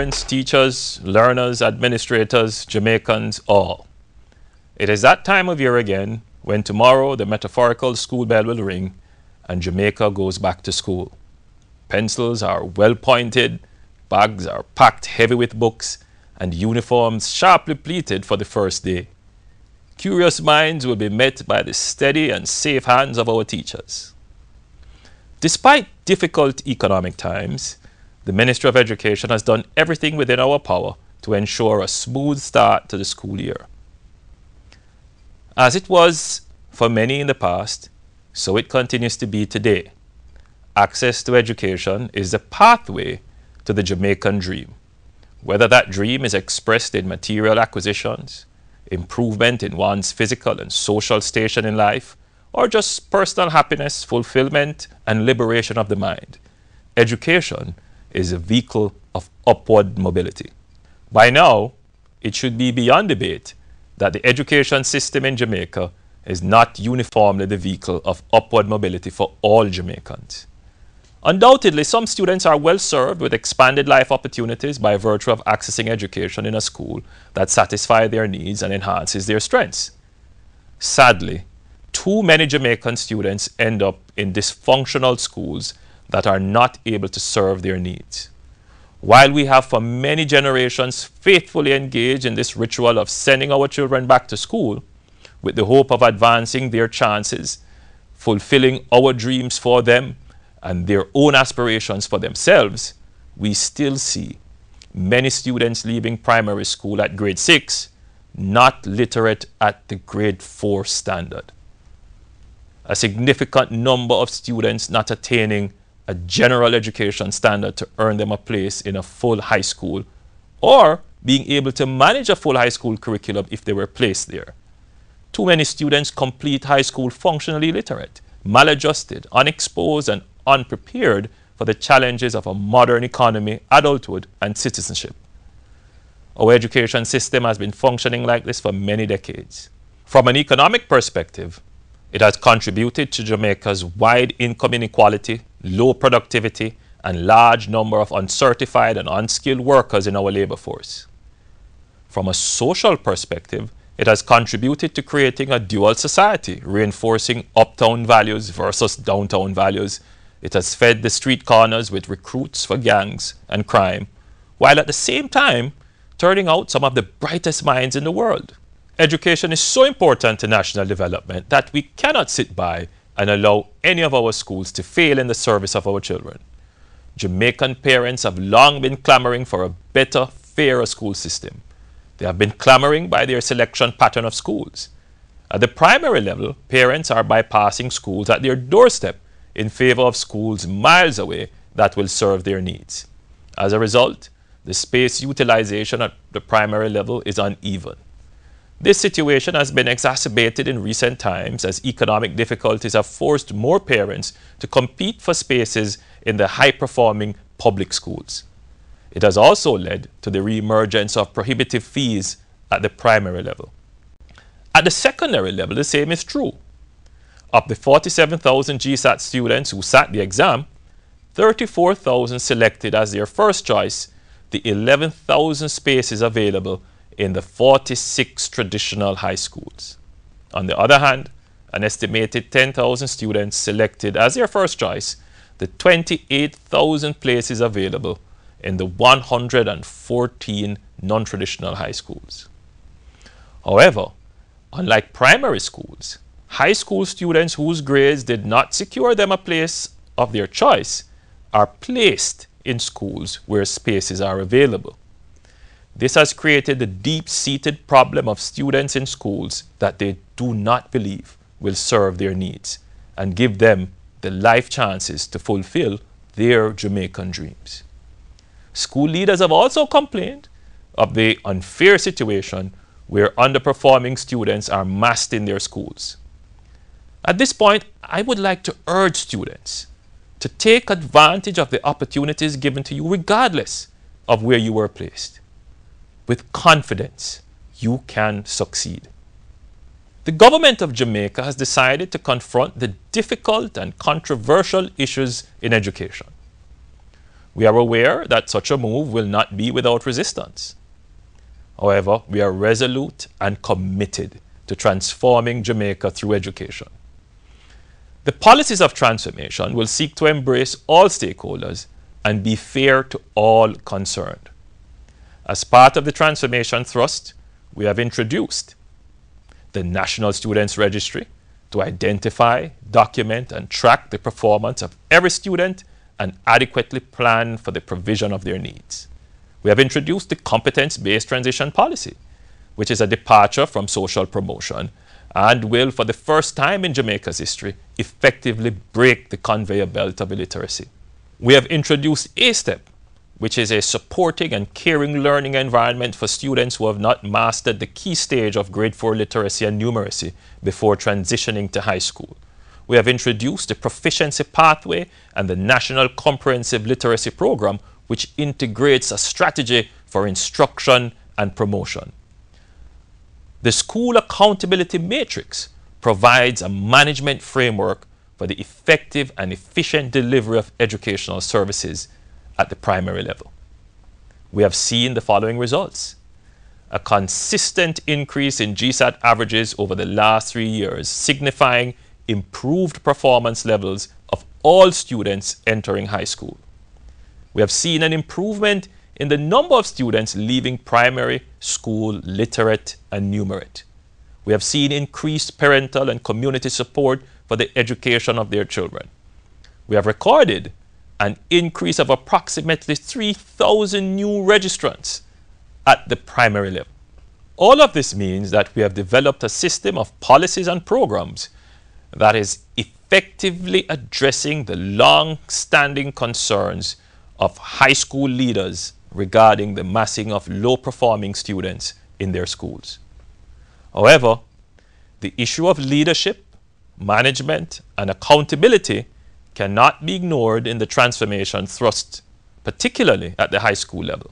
parents, teachers, learners, administrators, Jamaicans, all. It is that time of year again when tomorrow the metaphorical school bell will ring and Jamaica goes back to school. Pencils are well pointed, bags are packed heavy with books, and uniforms sharply pleated for the first day. Curious minds will be met by the steady and safe hands of our teachers. Despite difficult economic times, the Ministry of Education has done everything within our power to ensure a smooth start to the school year. As it was for many in the past, so it continues to be today. Access to education is the pathway to the Jamaican dream, whether that dream is expressed in material acquisitions, improvement in one's physical and social station in life, or just personal happiness, fulfillment, and liberation of the mind. Education is a vehicle of upward mobility. By now, it should be beyond debate that the education system in Jamaica is not uniformly the vehicle of upward mobility for all Jamaicans. Undoubtedly, some students are well served with expanded life opportunities by virtue of accessing education in a school that satisfies their needs and enhances their strengths. Sadly, too many Jamaican students end up in dysfunctional schools that are not able to serve their needs. While we have for many generations faithfully engaged in this ritual of sending our children back to school with the hope of advancing their chances, fulfilling our dreams for them and their own aspirations for themselves, we still see many students leaving primary school at grade 6 not literate at the grade 4 standard. A significant number of students not attaining a general education standard to earn them a place in a full high school, or being able to manage a full high school curriculum if they were placed there. Too many students complete high school functionally illiterate, maladjusted, unexposed, and unprepared for the challenges of a modern economy, adulthood, and citizenship. Our education system has been functioning like this for many decades. From an economic perspective, it has contributed to Jamaica's wide income inequality, low productivity, and large number of uncertified and unskilled workers in our labor force. From a social perspective, it has contributed to creating a dual society, reinforcing uptown values versus downtown values. It has fed the street corners with recruits for gangs and crime, while at the same time turning out some of the brightest minds in the world. Education is so important to national development that we cannot sit by and allow any of our schools to fail in the service of our children. Jamaican parents have long been clamoring for a better, fairer school system. They have been clamoring by their selection pattern of schools. At the primary level, parents are bypassing schools at their doorstep in favor of schools miles away that will serve their needs. As a result, the space utilization at the primary level is uneven. This situation has been exacerbated in recent times as economic difficulties have forced more parents to compete for spaces in the high-performing public schools. It has also led to the re-emergence of prohibitive fees at the primary level. At the secondary level, the same is true. Of the 47,000 GSAT students who sat the exam, 34,000 selected as their first choice the 11,000 spaces available in the 46 traditional high schools. On the other hand, an estimated 10,000 students selected as their first choice the 28,000 places available in the 114 non-traditional high schools. However, unlike primary schools, high school students whose grades did not secure them a place of their choice are placed in schools where spaces are available. This has created a deep-seated problem of students in schools that they do not believe will serve their needs and give them the life chances to fulfill their Jamaican dreams. School leaders have also complained of the unfair situation where underperforming students are massed in their schools. At this point, I would like to urge students to take advantage of the opportunities given to you regardless of where you were placed. With confidence, you can succeed. The government of Jamaica has decided to confront the difficult and controversial issues in education. We are aware that such a move will not be without resistance. However, we are resolute and committed to transforming Jamaica through education. The policies of transformation will seek to embrace all stakeholders and be fair to all concerned. As part of the transformation thrust, we have introduced the National Student Registry to identify, document, and track the performance of every student and adequately plan for the provision of their needs. We have introduced the Competence Based Transition Policy, which is a departure from social promotion and will, for the first time in Jamaica's history, effectively break the conveyor belt of illiteracy. We have introduced A-STEP, which is a supporting and caring learning environment for students who have not mastered the key stage of grade 4 literacy and numeracy before transitioning to high school. We have introduced the Proficiency Pathway and the National Comprehensive Literacy Program, which integrates a strategy for instruction and promotion. The School Accountability Matrix provides a management framework for the effective and efficient delivery of educational services at the primary level. We have seen the following results: a consistent increase in GSAT averages over the last 3 years, signifying improved performance levels of all students entering high school. We have seen an improvement in the number of students leaving primary school literate and numerate. We have seen increased parental and community support for the education of their children. We have recorded an increase of approximately 3,000 new registrants at the primary level. All of this means that we have developed a system of policies and programs that is effectively addressing the long-standing concerns of high school leaders regarding the massing of low-performing students in their schools. However, the issue of leadership, management, and accountability cannot be ignored in the transformation thrust, particularly at the high school level.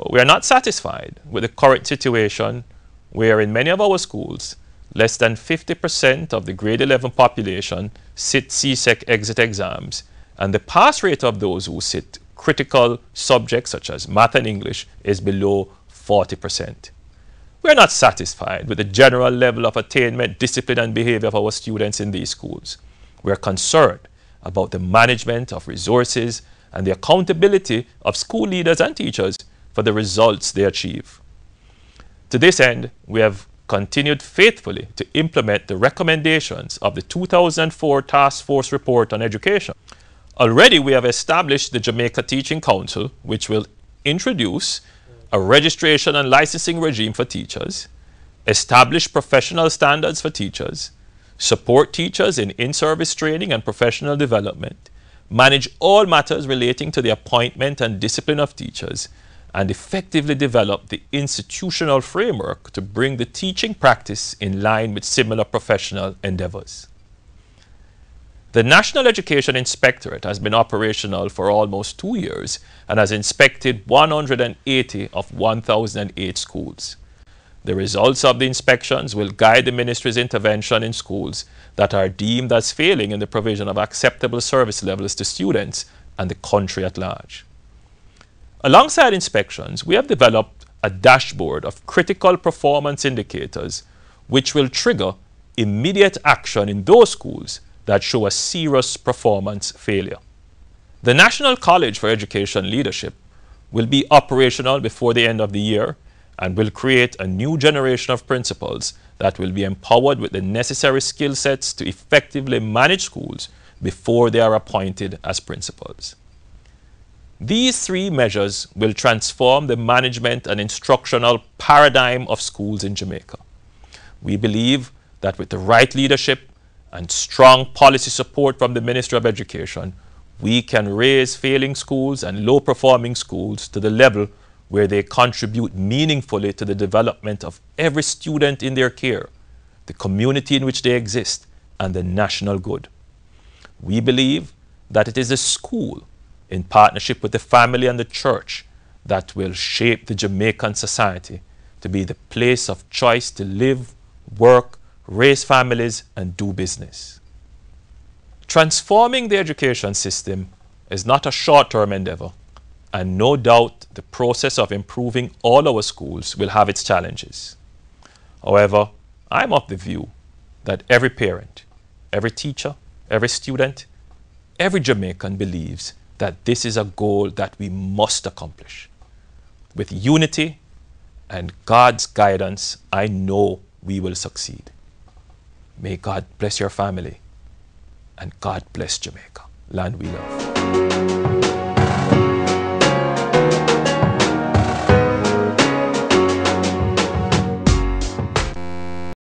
We are not satisfied with the current situation where in many of our schools, less than 50% of the grade 11 population sit CSEC exit exams, and the pass rate of those who sit critical subjects such as math and English is below 40%. We are not satisfied with the general level of attainment, discipline, and behavior of our students in these schools. We are concerned about the management of resources and the accountability of school leaders and teachers for the results they achieve. To this end, we have continued faithfully to implement the recommendations of the 2004 Task Force Report on Education. Already, we have established the Jamaica Teaching Council, which will introduce a registration and licensing regime for teachers, establish professional standards for teachers, support teachers in in-service training and professional development, manage all matters relating to the appointment and discipline of teachers, and effectively develop the institutional framework to bring the teaching practice in line with similar professional endeavors. The National Education Inspectorate has been operational for almost 2 years and has inspected 180 of 1,008 schools. The results of the inspections will guide the Ministry's intervention in schools that are deemed as failing in the provision of acceptable service levels to students and the country at large. Alongside inspections, we have developed a dashboard of critical performance indicators which will trigger immediate action in those schools that show a serious performance failure. The National College for Education Leadership will be operational before the end of the year and will create a new generation of principals that will be empowered with the necessary skill sets to effectively manage schools before they are appointed as principals. These 3 measures will transform the management and instructional paradigm of schools in Jamaica. We believe that with the right leadership and strong policy support from the Ministry of Education, we can raise failing schools and low-performing schools to the level where they contribute meaningfully to the development of every student in their care, the community in which they exist, and the national good. We believe that it is the school, in partnership with the family and the church, that will shape the Jamaican society to be the place of choice to live, work, raise families, and do business. Transforming the education system is not a short-term endeavor, and no doubt the process of improving all our schools will have its challenges. However, I'm of the view that every parent, every teacher, every student, every Jamaican believes that this is a goal that we must accomplish. With unity and God's guidance, I know we will succeed. May God bless your family, and God bless Jamaica, land we love.